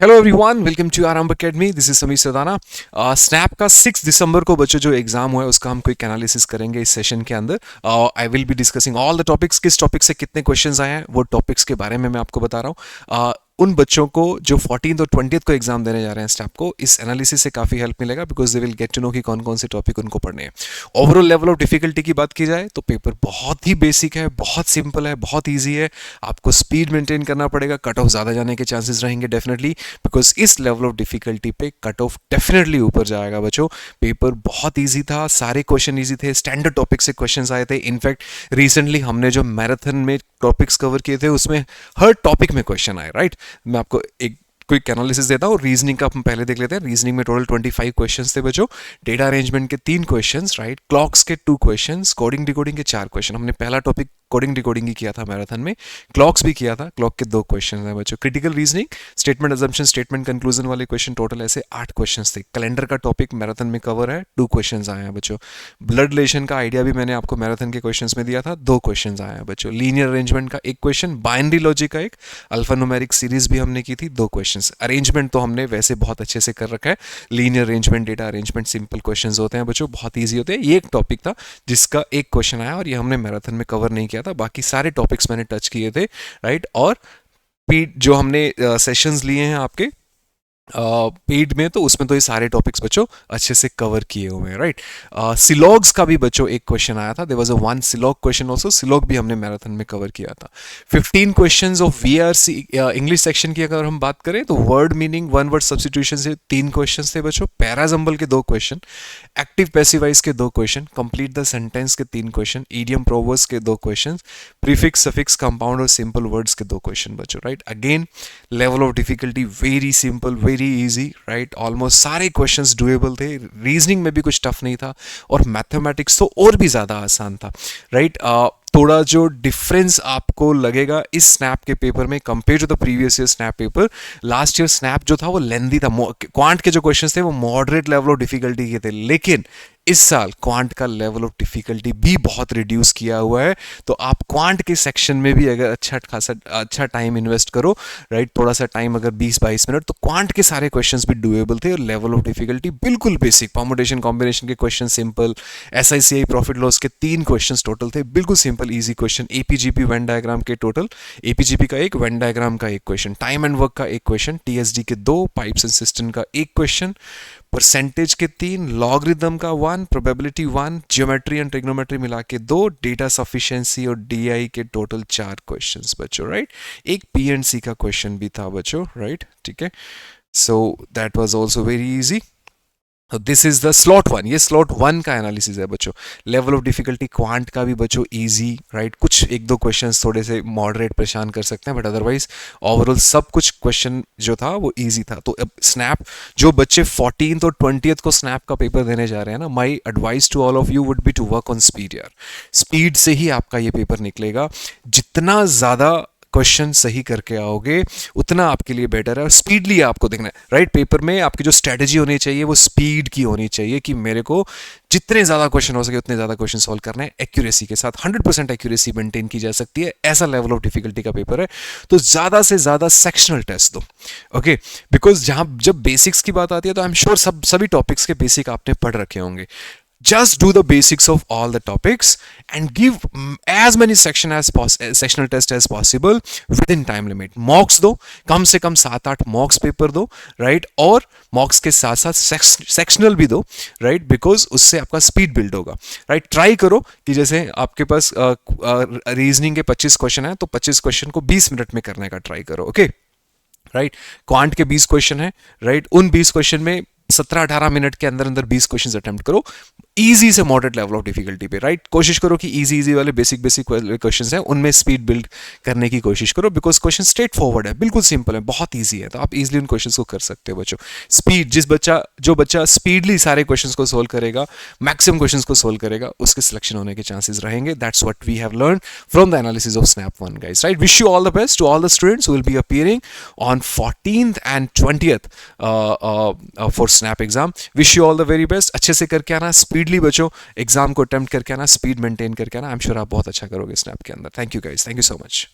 Hello everyone, welcome to Aarambh academy. This is Sameer Sadana. SNAP का 6 दिसंबर को बच्चों जो एग्जाम हुआ है उसका हम क्विक एनालिसिस करेंगे इस सेशन के अंदर। I will be discussing all the topics. किस टॉपिक से कितने क्वेश्चंस आए हैं वो टॉपिक्स के बारे में मैं आपको बता रहा हूँ। उन बच्चों को जो 14th और 20th को एग्जाम देने जा रहे हैं स्टैप को, इस एनालिसिस से काफ़ी हेल्प मिलेगा because they will get to know कि कौन कौन से टॉपिक उनको पढ़ने हैं। ओवरऑल लेवल ऑफ डिफिकल्टी की बात की जाए तो पेपर बहुत ही बेसिक है, बहुत सिंपल है, बहुत ईजी है। आपको स्पीड मेंटेन करना पड़ेगा, कट ऑफ ज़्यादा जाने के चांसेस रहेंगे डेफिनेटली, बिकॉज इस लेवल ऑफ डिफिकल्टी पे कट ऑफ डेफिनेटली ऊपर जाएगा बच्चों। पेपर बहुत ईजी था, सारे क्वेश्चन ईजी थे, स्टैंडर्ड टॉपिक से क्वेश्चन आए थे। इनफैक्ट रिसेंटली हमने जो मैराथन में टॉपिक्स कवर किए थे उसमें हर टॉपिक में क्वेश्चन आए, राइट। मैं आपको एक क्विक एनालिसिस देता हूँ। रीजनिंग का हम पहले देख लेते हैं। रीजनिंग में टोटल 25 क्वेश्चंस थे बच्चों। डेटा अरेंजमेंट के 3 क्वेश्चंस, राइट। क्लॉक्स के 2 क्वेश्चंस, कोडिंग डिकोडिंग के 4 क्वेश्चन। हमने पहला टॉपिक कोडिंग डिकोडिंग ही किया था मैराथन में, क्लॉक्स भी किया था। क्लॉक के 2 क्वेश्चन हैं बच्चों। Critical reasoning, statement assumption, statement conclusion वाले क्वेश्चन, टोटल ऐसे 8 क्वेश्चन थे। कैलेंडर का टॉपिक मैराथन में कवर है, 2 क्वेश्चन आए हैं बच्चों। ब्लड रिलेशन का आइडिया भी मैंने आपको मैराथन के क्वेश्चन में दिया था, 2 क्वेश्चन आए हैं बच्चों। लीनियर अरेंजमेंट का 1 क्वेश्चन, बाइनरी लॉजिक का 1, अल्फा न्यूमेरिक सीरीज भी हमने की थी, 2 क्वेश्चन। अरेंजमेंट तो हमने वैसे बहुत अच्छे से कर रखा है। Linear arrangement, data arrangement simple questions होते हैं बच्चों, बहुत ईजी होते हैं। ये एक टॉपिक था जिसका 1 क्वेश्चन आया और ये हमने मैराथन में कवर नहीं किया था। बाकी सारे टॉपिक्स मैंने टच किए थे, राइट। और पीड जो हमने सेशंस लिए हैं आपके पेड में, तो उसमें तो ये सारे टॉपिक्स बच्चों अच्छे से कवर किए हुए हैं, राइट। सिलॉग्स का भी बच्चों 1 क्वेश्चन आया था। देयर वाज अ 1 सिलॉग क्वेश्चन ऑल्सो। सिलॉग भी हमने मैराथन में कवर किया था। 15 questions of VRC English section की अगर हम बात करें तो word meaning, one word substitution से 3 क्वेश्चन थे बच्चों। पैराजम्बल के 2 क्वेश्चन, एक्टिव पैसिवाइज के 2 क्वेश्चन, कंप्लीट द सेंटेंस के 3 क्वेश्चन, ईडियम प्रोवर्ब्स के 2 क्वेश्चन, प्रीफिक्स सफिक्स कंपाउंड और सिंपल वर्ड्स के 2 क्वेश्चन बच्चों, right. Again level of difficulty very simple, very easy, right. Almost सारे क्वेश्चंस डुएबल थे। Reasoning में भी कुछ टफ नहीं था और मैथमेटिक्स तो और भी ज़्यादा आसान था, राइट। थोड़ा जो डिफरेंस आपको लगेगा इस स्नैप के पेपर में compare to the previous year SNAP paper, last year SNAP जो था वो लेंदी था। क्वांट के जो क्वेश्चंस थे वो मॉडरेट लेवल ऑफ डिफिकल्टी के थे, लेकिन इस साल क्वांट का लेवल ऑफ डिफिकल्टी भी बहुत रिड्यूस किया हुआ है। तो आप क्वांट के सेक्शन में भी अगर अच्छा टाइम इन्वेस्ट करो, राइट, थोड़ा सा टाइम, अगर 20-22 मिनट, तो क्वांट के सारे क्वेश्चंस भी डुएबल थे और लेवल ऑफ डिफिकल्टी बिल्कुल बेसिक। परमुटेशन कॉम्बिनेशन के क्वेश्चन सिंपल, एसआईसीआई प्रॉफिट लॉस के 3 क्वेश्चंस टोटल थे, बिल्कुल simple easy question. AP GP Venn diagram के टोटल, एपीजीपी का 1, वेन डायग्राम का 1 क्वेश्चन, टाइम एंड वर्क का 1 क्वेश्चन, टीएसडी के 2, पाइप्स एंड सिस्टम का 1 क्वेश्चन, परसेंटेज के 3, लॉगरिदम का 1, प्रोबेबिलिटी 1, जियोमेट्री एंड ट्रिग्नोमेट्री मिला के 2, डेटा सफिशिएंसी और डीआई के टोटल 4 क्वेश्चंस बच्चों, राइट। एक पीएनसी का क्वेश्चन भी था बच्चों, राइट, ठीक है। So that was also very easy. This is the slot 1, ये स्लॉट 1 का एनालिसिस है बच्चों। लेवल ऑफ डिफिकल्टी क्वांट का भी बच्चों इजी, राइट। कुछ 1-2 क्वेश्चंस थोड़े से मॉडरेट परेशान कर सकते हैं, बट अदरवाइज ओवरऑल सब कुछ क्वेश्चन जो था वो इजी था। तो अब स्नैप जो बच्चे 14th और 20th को स्नैप का पेपर देने जा रहे हैं ना, my advice to all of you would be to work on speed यार। स्पीड से ही आपका ये पेपर निकलेगा। जितना ज़्यादा क्वेश्चन सही करके आओगे उतना आपके लिए बेटर है। और स्पीडली आपको देखना है, राइट। पेपर में आपकी जो स्ट्रेटेजी होनी चाहिए वो स्पीड की होनी चाहिए कि मेरे को जितने ज़्यादा क्वेश्चन हो सके उतने ज़्यादा क्वेश्चन सॉल्व करना है। एक्यूरेसी के साथ 100% एक्यूरेसी मेंटेन की जा सकती है, ऐसा लेवल ऑफ डिफिकल्टी का पेपर है। तो ज़्यादा से ज़्यादा सेक्शनल टेस्ट दो, ओके। बिकॉज जब बेसिक्स की बात आती है तो आई एम श्योर सभी टॉपिक्स के बेसिक आपने पढ़ रखे होंगे। Just do the basics of all the topics and give as many sectional tests as possible within time limit. Mocks दो, कम से कम 7-8 मॉक्स पेपर दो, राइट। और मॉक्स के साथ साथ सेक्शनल भी दो, राइट, बिकॉज उससे आपका स्पीड बिल्ड होगा, राइट। ट्राई करो कि जैसे आपके पास रीजनिंग के 25 क्वेश्चन है तो 25 क्वेश्चन को 20 मिनट में करने का ट्राई करो, ओके, राइट। क्वांट के 20 क्वेश्चन है, राइट। उन 20 क्वेश्चन में 17-18 मिनट के अंदर अंदर 20 क्वेश्चन अटेम्प्ट करो, इजी से मॉडरेट लेवल ऑफ डिफिकल्टी पे, राइट। कोशिश करो कि इजी वाले बेसिक क्वेश्चंस हैं उनमें स्पीड बिल्ड करने की कोशिश करो, बिकॉज क्वेश्चन स्ट्रेट फॉरवर्ड है, बिल्कुल सिंपल है, बहुत इजी है। तो आप इजीली उन क्वेश्चंस को कर सकते हो बच्चों। स्पीड, जो बच्चा स्पीडली सारे क्वेश्चंस को सोल्व करेगा, मैक्सिमम क्वेश्चंस को सोल्व करेगा, उसके सिलेक्शन होने के चांसेस रहेंगे। That's what we have learn from the analysis of SNAP 1 guys, right. Wish you all the best to all the students who will be appearing on 14th and 20th for SNAP exam. Wish you all the very best. अच्छे से करके आना, speedly बच्चों exam को attempt करके आना, speed maintain करके आना। आई एम श्योर आप बहुत अच्छा करोगे स्नैप के अंदर। Thank you guys, thank you so much.